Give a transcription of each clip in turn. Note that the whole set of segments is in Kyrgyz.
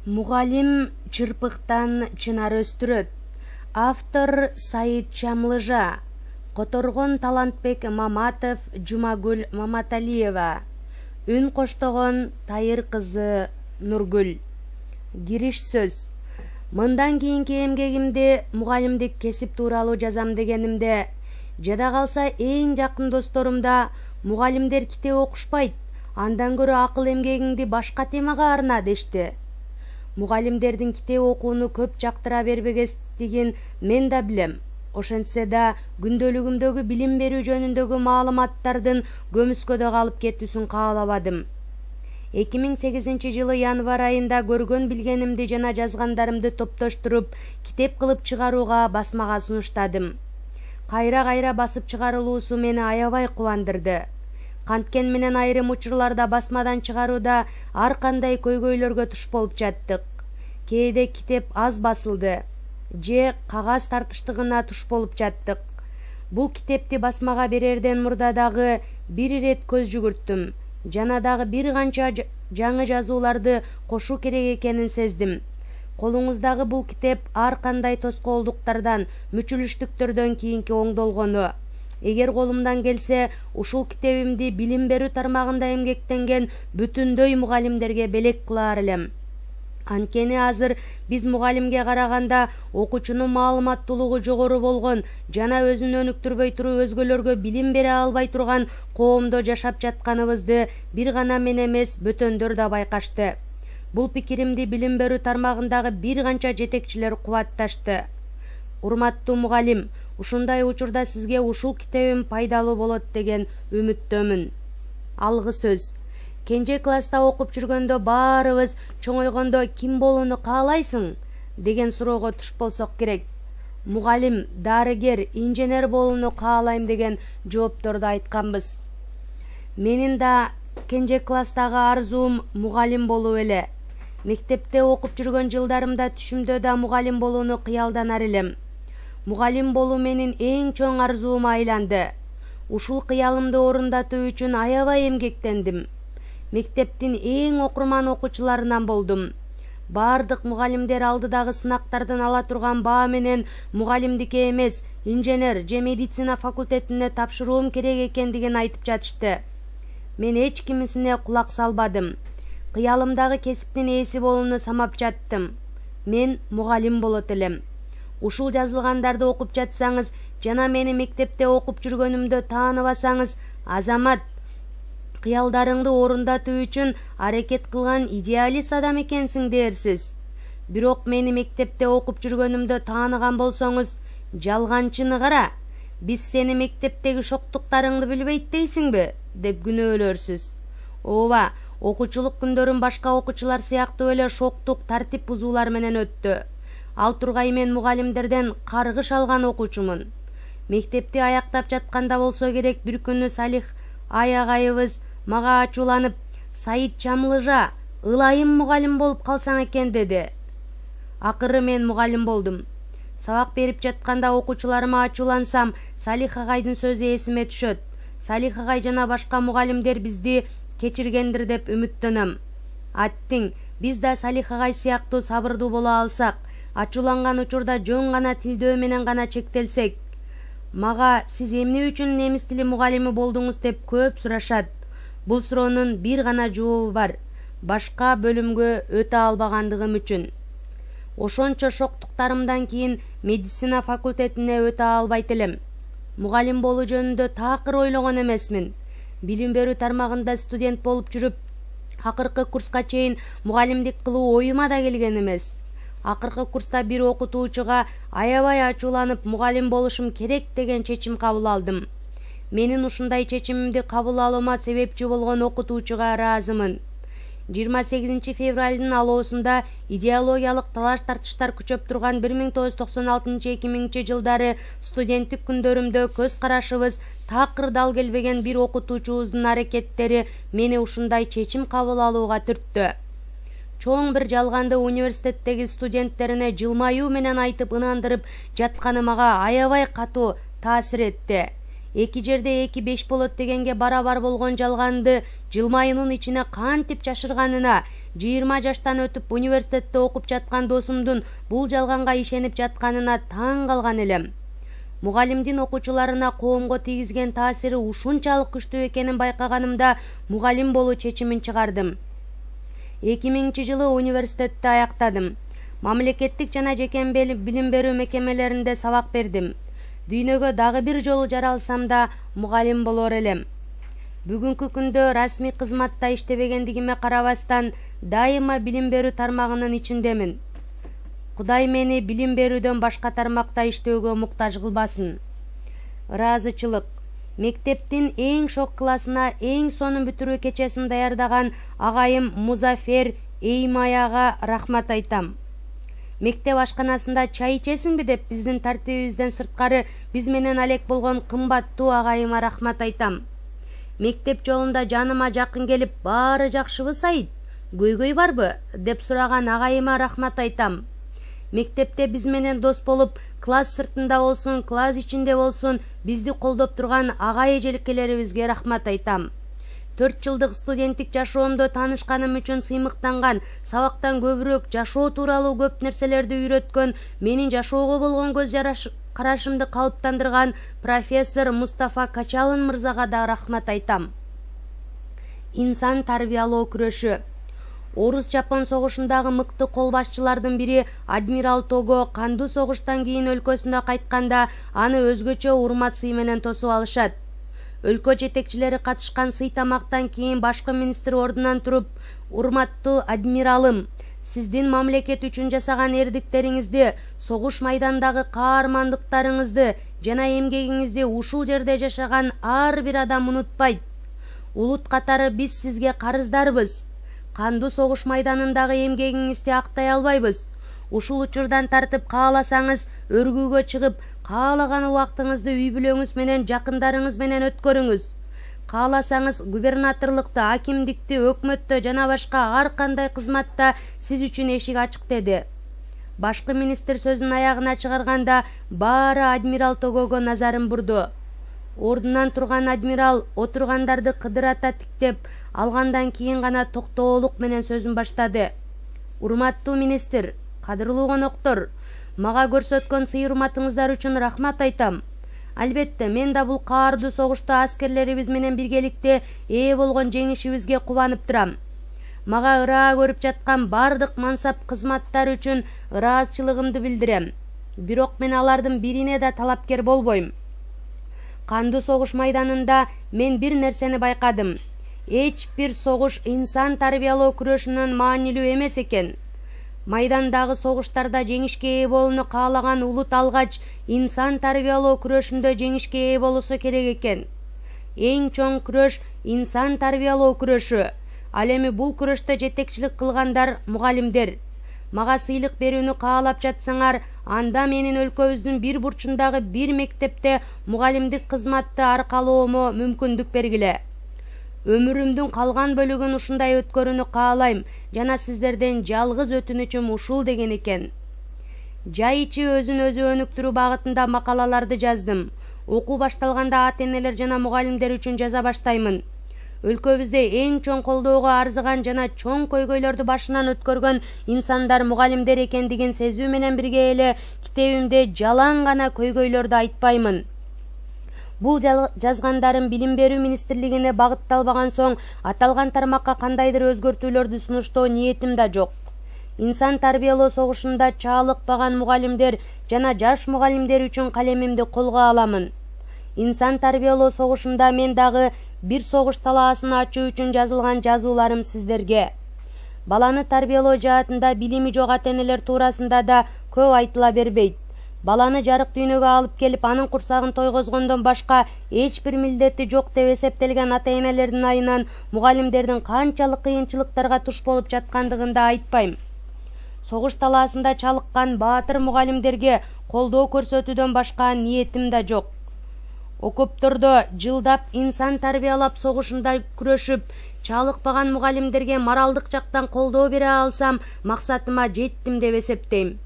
Мугалим чырпыктан чынар өстүрөт. Автор Сайыт Чамлыжа. Которгон Талантбек Маматов, Жумагүл Маматалиева. Үн коштогон Тайыр кызы Нургүл. Кириш сөз. Мындан кийинки эмгегимди мугалимдик кесип тууралуу жазам дегенимде, жада калса эң жакын досторумда мугалимдер китеп окушпайт, андан көрө акыл эмгегиңди башка темага арна дешти. Мугалимдердин китеп окууну көп жактыра бербегестигин мен да билем. Ошентсе да күндөлүгүмдөгү билим берүү жөнүндөгү маалыматтардын көмүскөдө калып кетүүсүн каалабадым. 2008 жылы январь айында көргөн билгенимди жана жазгандарымды топтоштуруп китеп кылып чыгарууга басмага сунуштадым. Кайра басып чыгарылуусу мени аябай кубандырды. Канткен менен айрым учурларда басмадан чыгарууда ар кандай көйгөйлөргө туш болуп жаттык. Кээде китеп аз басылды, же кагаз тартыштыгына туш болуп жаттык. Бул китепти басмага берерден мурда дагы бир ирет көз жүгүрттүм, жана дагы бир канча жаңы жазууларды кошуу керек экенин сездим. Колуңуздагы бул китеп ар кандай тоскоолдуктардан, мүчүлүштүктөрдөн кийинки оңдолгону. Эгер колумдан келсе, ушул китебимди билим берүү тармагында эмгектенген бүтүндөй мугалимдерге белек кылаар элем. Анткени азыр биз мугалимге караганда окуучунун маалыматтуулугу жогору болгон жана өзүн өнүктүрбөй туруп өзгөлөргө билим бере албай турган коомдо жашап жатканыбызды бир гана мен эмес, бөтөндөр да байкашты. Бул пикиримди билим берүү тармагындагы бир канча жетекчилер кубатташты. Урматтуу мугалим, ушундай учурда сизге ушул китебим пайдалуу болот деген үмүттөмүн. Алгы сөз. Кенже класста окуп жүргөндө баарыбыз чоңойгондо ким болууну каалайсың деген суроого туш болсок керек. Мугалим, дарыгер, инженер болууну каалайм деген жоопторду айтканбыз. Менин да кенже класстагы арзуум мугалим болуу эле. Мектепте окуп жүргөн жылдарымда түшүмдө да мугалим болууну кыялданар элем. Мугалим болуу менин эң чоң арзуума айланды. Ушул кыялымды орундатуу үчүн аябай эмгектендим. Мектептин эң окурман окуучуларынан болдум. Бардык мугалимдер алдыдагы сынактардан ала турган баа менен мугалимдикке эмес, инженер же медицина факультетине тапшыруум керек экендигин айтып жатышты. Мен эч кимисине кулак салбадым. Кыялымдагы кесиптин ээси болууну самап жаттым. Мен мугалим болот элем. Ушул жазылгандарды окуп жатсаңыз жана мени мектепте окуп жүргөнүмдө тааныбасаңыз, азамат, кыялдарыңды орундатуу үчүн аракет кылган идеалист адам экенсиң дээрсиз. Бирок мени мектепте окуп жүргөнүмдө тааныган болсоңуз, жалганчыны кара, биз сени мектептеги шоктуктарыңды билбейт дейсиңби, деп күнөөлөрсүз. Ооба, окуучулук күндөрүм башка окуучулар сыяктуу эле шоктук, тартип бузуулар менен өттү. Ал тургай мен мугалимдерден каргыш алган окуучумун. Мектепти аяктап жатканда болсо керек, бир күнү Салих агайыбыз мага ачууланып, Сайыт Чамлыжа, ылайым мугалим болуп калсаң экен деди. Акыры мен мугалим болдум. Сабак берип жатканда окуучуларыма ачуулансам, Салих агайдын сөзү эсиме түшөт. Салих агай жана башка мугалимдер бизди кечиргендир деп үмүттөнөм. Аттиң, биз да Салих агай сыяктуу сабырдуу боло алсак, ачууланган учурда жөн гана тилдөө менен гана чектелсек. Мага сиз эмне үчүн немис тили мугалими болдуңуз деп көп сурашат. Бул суроонун бир гана жообу бар. Башка бөлүмгө өтө албагандыгым үчүн. Ошончо шоктуктарымдан кийин медицина факультетине өтө албайт элем. Мугалим болуу жөнүндө такыр ойлогон эмесмин. Билим берүү тармагында студент болуп жүрүп, акыркы курска чейин мугалимдик кылуу оюма да келген эмес. Акыркы курста бир окутуучуга аябай ачууланып, мугалим болушум керек деген чечим кабыл алдым. Менин ушундай чечимимди кабыл алуума себепчи болгон окутуучуга ыраазымын. 28 февралдын алоосунда идеологиялык талаш-тартыштар күчөп турган 1996-2000 жылдары студенттик күндөрүмдө көз карашыбыз такыр дал келбеген бир окутуучубуздун аракеттери мени ушундай чечим кабыл алууга түрттү. Чоң бир жалганды университеттеги студенттерине жылмаюу менен айтып ынандырып жатканы мага аябай катуу таасир этти. Эки жерде 2-5 болот дегенге барабар болгон жалганды жылмайынын ичине кантип жашырганына 20 жаштан өтүп университетте окуп жаткан досумдун бул жалганга ишенип жатканына таң калган элем. Мугалимдин окуучуларына коомго тийгизген таасири ушунчалык күчтүү экенин байкаганымда мугалим болуу чечимин чыгардым. 2000-жылы университетти аяктадым. Мамлекеттик жана жеке билим берүү мекемелеринде сабак бердим. Дүйнөгө дагы бир жолу жаралсам да мугалим болор элем. Бүгүнкү күндө расмий кызматта иштебегендигиме карабастан дайыма билим берүү тармагынын ичиндемин. Кудай мени билим берүүдөн башка тармакта иштөөгө муктаж кылбасын. Ыраазычылык. Мектептин эң шок классына эң сонун бүтүрүү кечесин даярдаган агайым Музафер Эймаяга рахмат айтам. Мектеп ашканасында чай ичесиңби деп биздин тартибибизден сырткары биз менен алек болгон кымбаттуу агайыма рахмат айтам. Мектеп жолунда жаныма жакын келип, баары жакшыбы Саид? Көйгөй барбы? деп сураган агайыма рахмат айтам. Мектепте биз менен дос болуп, класс сыртында болсун, класс ичинде болсун, бизди колдоп турган агай эжеликелерибизге рахмат айтам. 4 жылдык студенттик жашоомдо таанышканым үчүн сыймыктанган, сабактан көбүрөөк жашоо тууралуу көп нерселерди үйрөткөн, менин жашоого болгон көз карашымды калыптандырган профессор Мустафа Качалын мырзага да рахмат айтам. Инсан тарбиялоо күрөшү. Орус-Жапон согушундагы мыкты кол башчылардын бири адмирал Того кандуу согуштан кийин өлкөсүнө кайтканда аны өзгөчө урмат сый менен тосуп алышат. Өлкө жетекчилери катышкан сый тамактан кийин башкы министр ордунан туруп, урматтуу адмиралым, сиздин мамлекет үчүн жасаган эрдиктериңизди, согуш майдандагы каармандыктарыңызды жана эмгегиңизди ушул жерде жашаган ар бир адам унутпайт. Улут катары биз сизге карыздарбыз. Кандуу согуш майданындагы эмгегиңизди актай албайбыз. Ушул учурдан тартып кааласаңыз өргүүгө чыгып, каалаган убактыңызды үй бүлөңүз менен, жакындарыңыз менен өткөрүңүз. Кааласаңыз губернаторлукта, акимдикти, өкмөттө жана башка ар кандай кызматта сиз үчүн эшик ачык деди. Башкы министр сөзүн аягына чыгарганда баары адмирал Тогого назарын бурду. Ордунан турган адмирал отургандарды кыдырата тиктеп, алгандан кийин гана токтоолук менен сөзүн баштады. Урматтуу министр, кадырлуу коноктор, мага көрсөткөн сый-урматыңыздар үчүн рахмат айтам. Албетте, мен да бул каардуу согушта аскерлерибиз менен биргеликте ээ болгон жеңишибизге кубанып турам. Мага ыраа көрүп жаткан бардык мансап кызматтар үчүн ыраазычылыгымды билдирем. Бирок мен алардын бирине да талапкер болбойм. Кандуу согуш майданында мен бир нерсени байкадым. Эч бир согуш инсан тарбиялоо күрөшүнөн маанилүү эмес экен. Майдандагы согуштарда жеңишке ээ болууну каалаган улут алгач, инсан тарбиялоо күрөшүндө жеңишке ээ болсо керек экен. Эң чоң күрөш инсан тарбиялоо күрөшү. Ал эми бул күрөштө жетекчилик кылгандар мугалимдер. Мага сыйлык берүүнү каалап жатсаңар, анда менин өлкөбүздүн бир бурчундагы бир мектепте мугалимдик кызматты аркалоомо мүмкүндүк бергиле. Өмүрүмдүн калган бөлүгүн ушундай өткөрүүнү каалайм жана сиздерден жалгыз өтүнүчүм ушул деген экен. Жай ичи өзүн өзү өнүктүрүү багытында макалаларды жаздым. Окуу башталганда ата-энелер жана мугалимдер үчүн жаза баштаймын. Өлкөбүздө эң чоң колдоого арзыган жана чоң көйгөйлөрдү башынан өткөргөн инсандар мугалимдер экендигин сезүү менен бирге эле китебимде жалаң гана көйгөйлөрдү айтпаймын. Бул жазгандарым билим берүү министрлигине багытталбаган соң аталган тармакка кандайдыр өзгөртүүлөрдү сунуштоо ниетим да жок. Инсан тарбиялоо согушунда чаалыкпаган мугалимдер жана жаш мугалимдер үчүн калемимди колго аламын. Инсан тарбиялоо согушунда мен дагы бир согуш талаасын ачуу үчүн жазылган жазууларым сиздерге. Баланы тарбиялоо жаатында билими жок ата-энелер туурасында да көп айтыла бербейт. Баланы жарык дүйнөгө алып келип, анын курсагын тойгозгондон башка эч бир милдети жок деп эсептелген ата-энелердин айынан мугалимдердин канчалык кыйынчылыктарга туш болуп жаткандыгын да айтпайм. Согуш талаасында чалыккан баатыр мугалимдерге колдоо көрсөтүүдөн башка ниетим да жок. Окоптордо жылдап инсан тарбиялап согушунда күрөшүп, чалыкпаган мугалимдерге моралдык жактан колдоо бере алсам, максатыма жеттим деп эсептейм.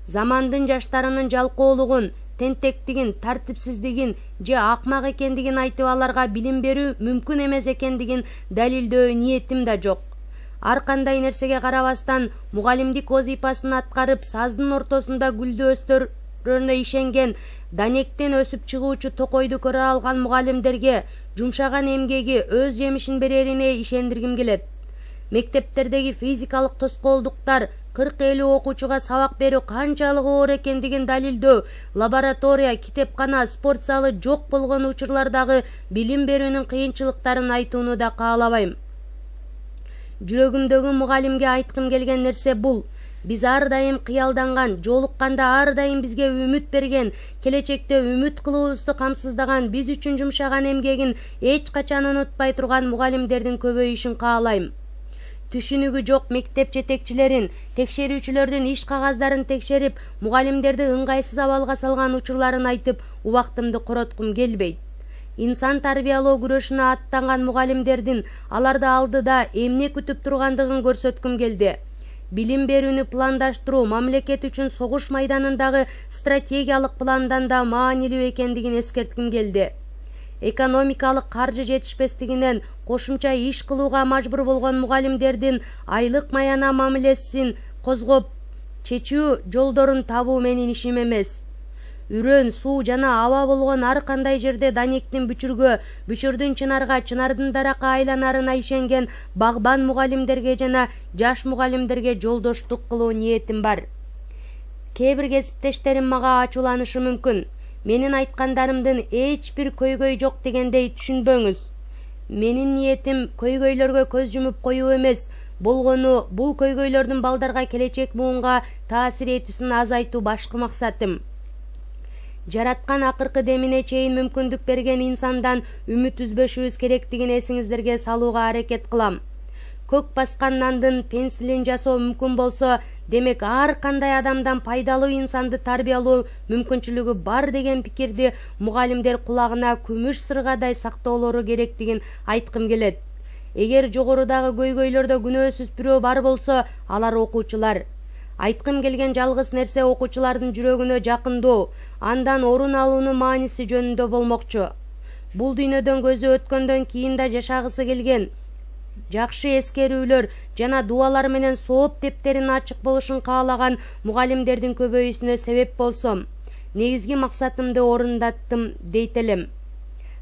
Замандын жаштарынын жалкоолугун, тентектигин, тартипсиздигин же акмак экендигин айтып аларга билим берүү мүмкүн эмес экендигин далилдөө ниетим да жок. ар кандай нерсеге карабастан мугалимдик вазыйпасын аткарып саздын ортосунда гүлдү өстөрүнө ишенген Данектен өсүп чыгуучу токойду көрө алган мугалимдерге жумшаган эмгеги өз жемишин берерине ишендиргим келет. Мектептердеги физикалык тоскоолдуктар 40-50 окуучуга сабак берүү канчалык оор экендигин далилдөө, лаборатория, китепкана, спорт залы жок болгон учурлардагы билим берүүнүн кыйынчылыктарын айтууну да каалабайм. Жүрөгүмдөгү мугалимге айткым келген нерсе бул: биз ар дайым кыялданган, жолукканда ар дайым бизге үмүт берген, келечекте үмүт кылуубузду камсыздаган, биз үчүн жумшаган эмгегин эч качан унутпай турган мугалимдердин көбөйүшүн каалайм. Түшүнүгү жок мектеп жетекчилерин, текшерүүчүлөрдүн иш кагаздарын текшерип, мугалимдерди ыңгайсыз абалга салган учурларын айтып, убактымды короткум келбейт. Инсан тарбиялоо күрөшүнө аттанган мугалимдердин аларды алдыда эмне күтүп тургандыгын көрсөткүм келди. Билим берүүнү пландаштыруу мамлекет үчүн согуш майданындагы стратегиялык пландан да маанилүү экендигин эскертким келди. Экономикалык каржы жетишпестигинен кошумча иш кылууга мажбур болгон мугалимдердин айлык маяна мамилесин козгоп чечүү жолдорун табуу менин ишим эмес. Үрөн, суу жана аба болгон ар кандай жерде Данектин бүчүргө, бүчүрдүн чынарга, чынардын даракка айланарына ишенген багбан мугалимдерге жана жаш мугалимдерге жолдоштук кылуу ниетим бар. Кээ бир кесиптештерим мага ачууланышы мүмкүн. Менин айткандарымдын эч бир көйгөй жок дегендей түшүнбөңүз. Менин ниетим көйгөйлөргө көз жумуп коюу эмес, болгону бул көйгөйлөрдүн балдарга келечек буунга таасир этүүсүн азайтуу башкы максатым. Жараткан акыркы демине чейин мүмкүндүк берген инсандан үмүт үзбөшүбүз керектигин эсиңиздерге салууга аракет кылам. Көк баскан нандын пенсилин жасоо мүмкүн болсо, демек ар кандай адамдан пайдалуу инсанды тарбиялоо мүмкүнчүлүгү бар деген пикирди мугалимдер кулагына күмүш сыргадай сактоолору керектигин айткым келет. Эгер жогорудагы көйгөйлөрдө күнөөсүз бирөө бар болсо, алар окуучулар. Айткым келген жалгыз нерсе окуучулардын жүрөгүнө жакындоо, андан орун алуунун мааниси жөнүндө болмокчу. Бул дүйнөдөн көзү өткөндөн кийин да жашагысы келген, жакшы эскерүүлөр жана дуалар менен сооп дептерин ачык болушун каалаган мугалимдердин көбөйүүсүнө себеп болсом, негизги максатымды орундаттым дейт элем.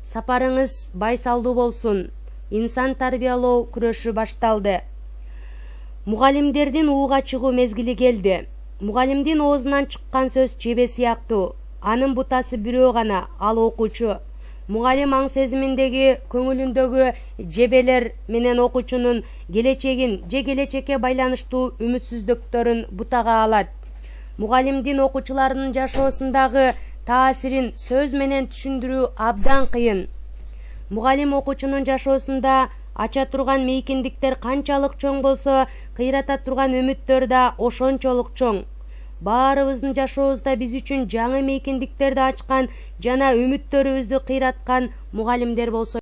Сапарыңыз байсалдуу болсун. Инсан тарбиялоо күрөшү башталды. Мугалимдердин ууга чыгуу мезгили келди. Мугалимдин оозунан чыккан сөз чебе сыяктуу. Анын бутасы бирөө гана, ал окуучу. Мугалим аң сезиминдеги, көңүлүндөгү жебелер менен окуучунун келечегин же келечекке байланыштуу үмүтсүздүктөрүн бутага алат. Мугалимдин окуучулардын жашоосундагы таасирин сөз менен түшүндүрүү абдан кыйын. Мугалим окуучунун жашоосунда ача турган мейкиндиктер канчалык чоң болсо, кыйрата турган үмүттөр да ошончолук чоң. Баарыбыздын жашообузда биз үчүн жаңы мейкиндиктерди ачкан жана үмүттөрүбүздү кыйраткан мугалимдер болсо